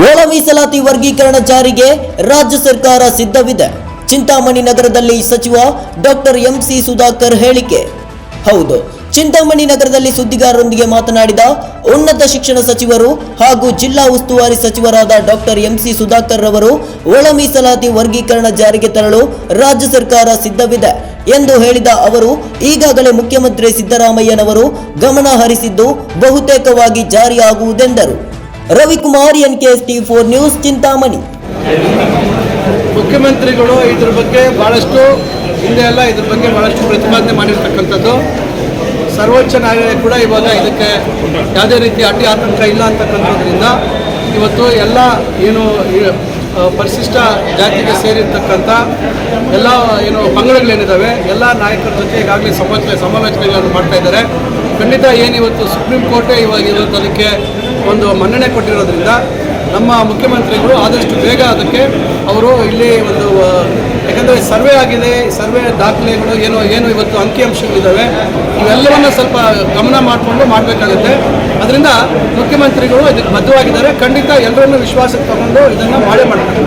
ಒಳ ಮೀಸಲಾತಿ ವರ್ಗೀಕರಣ ಜಾರಿಗೆ ರಾಜ್ಯ ಸರ್ಕಾರ ಸಿದ್ಧವಿದೆ. ಚಿಂತಾಮಣಿ ನಗರದಲ್ಲಿ ಸಚಿವ ಡಾಕ್ಟರ್ ಎಂಸಿ ಸುಧಾಕರ್ ಹೇಳಿಕೆ. ಹೌದು, ಚಿಂತಾಮಣಿ ನಗರದಲ್ಲಿ ಸುದ್ದಿಗಾರರೊಂದಿಗೆ ಮಾತನಾಡಿದ ಉನ್ನತ ಶಿಕ್ಷಣ ಸಚಿವರು ಹಾಗೂ ಜಿಲ್ಲಾ ಉಸ್ತುವಾರಿ ಸಚಿವರಾದ ಡಾಕ್ಟರ್ ಎಂಸಿ ಸುಧಾಕರ್ ರವರು ಒಳ ಮೀಸಲಾತಿ ವರ್ಗೀಕರಣ ಜಾರಿಗೆ ತರಲು ರಾಜ್ಯ ಸರ್ಕಾರ ಸಿದ್ಧವಿದೆ ಎಂದು ಹೇಳಿದ ಅವರು, ಈಗಾಗಲೇ ಮುಖ್ಯಮಂತ್ರಿ ಸಿದ್ದರಾಮಯ್ಯನವರು ಗಮನ ಹರಿಸಿದ್ದು ಬಹುತೇಕವಾಗಿ ಜಾರಿಯಾಗುವುದೆಂದರು. Ravikumar, NKST4 news, Chintamani. ಮುಖ್ಯಮಂತ್ರಿಗಳು ಇದ್ರ ಬಗ್ಗೆ ಭಾಳಷ್ಟು ಹಿಂದೆ ಎಲ್ಲ ಇದ್ರ ಬಗ್ಗೆ ಭಾಳಷ್ಟು ಪ್ರತಿಪಾದನೆ ಮಾಡಿರ್ತಕ್ಕಂಥದ್ದು. ಸರ್ವೋಚ್ಚ ನ್ಯಾಯಾಲಯ ಕೂಡ ಇವಾಗ ಇದಕ್ಕೆ ಯಾವುದೇ ರೀತಿ ಅಡ್ಡಿ ಆತಂಕ ಇಲ್ಲ ಅಂತಕ್ಕಂಥದ್ರಿಂದ ಇವತ್ತು ಎಲ್ಲ ಏನು ಪರಿಶಿಷ್ಟ ಜಾತಿಗೆ ಸೇರಿರ್ತಕ್ಕಂಥ ಎಲ್ಲ ಏನು ಪಂಗಡಗಳೇನಿದ್ದಾವೆ ಎಲ್ಲ ನಾಯಕರ ಜೊತೆ ಈಗಾಗಲೇ ಸಮಾಲೋಚನೆಗಳನ್ನು ಮಾಡ್ತಾ ಇದ್ದಾರೆ. ಖಂಡಿತ ಏನಿವತ್ತು ಸುಪ್ರೀಂ ಕೋರ್ಟೇ ಇವತ್ತು ಅದಕ್ಕೆ ಒಂದು ಮನ್ನಣೆ ಕೊಟ್ಟಿರೋದ್ರಿಂದ ನಮ್ಮ ಮುಖ್ಯಮಂತ್ರಿಗಳು ಆದಷ್ಟು ಬೇಗ ಅದಕ್ಕೆ ಅವರು ಇಲ್ಲಿ ಒಂದು, ಯಾಕಂದರೆ ಸರ್ವೆ ಆಗಿದೆ, ಸರ್ವೆ ದಾಖಲೆಗಳು ಏನು ಇವತ್ತು ಅಂಕಿಅಂಶಗಳಿದ್ದಾವೆ, ಇವೆಲ್ಲವನ್ನು ಸ್ವಲ್ಪ ಗಮನ ಮಾಡಿಕೊಂಡು ಮಾಡಬೇಕಾಗುತ್ತೆ. ಅದರಿಂದ ಮುಖ್ಯಮಂತ್ರಿಗಳು ಇದಕ್ಕೆ ಬದ್ಧವಾಗಿದ್ದಾರೆ. ಖಂಡಿತ ಎಲ್ಲರನ್ನೂ ವಿಶ್ವಾಸಕ್ಕೆ ತಗೊಂಡು ಇದನ್ನು ಮಾಡೇ ಮಾಡ್ತಾರೆ.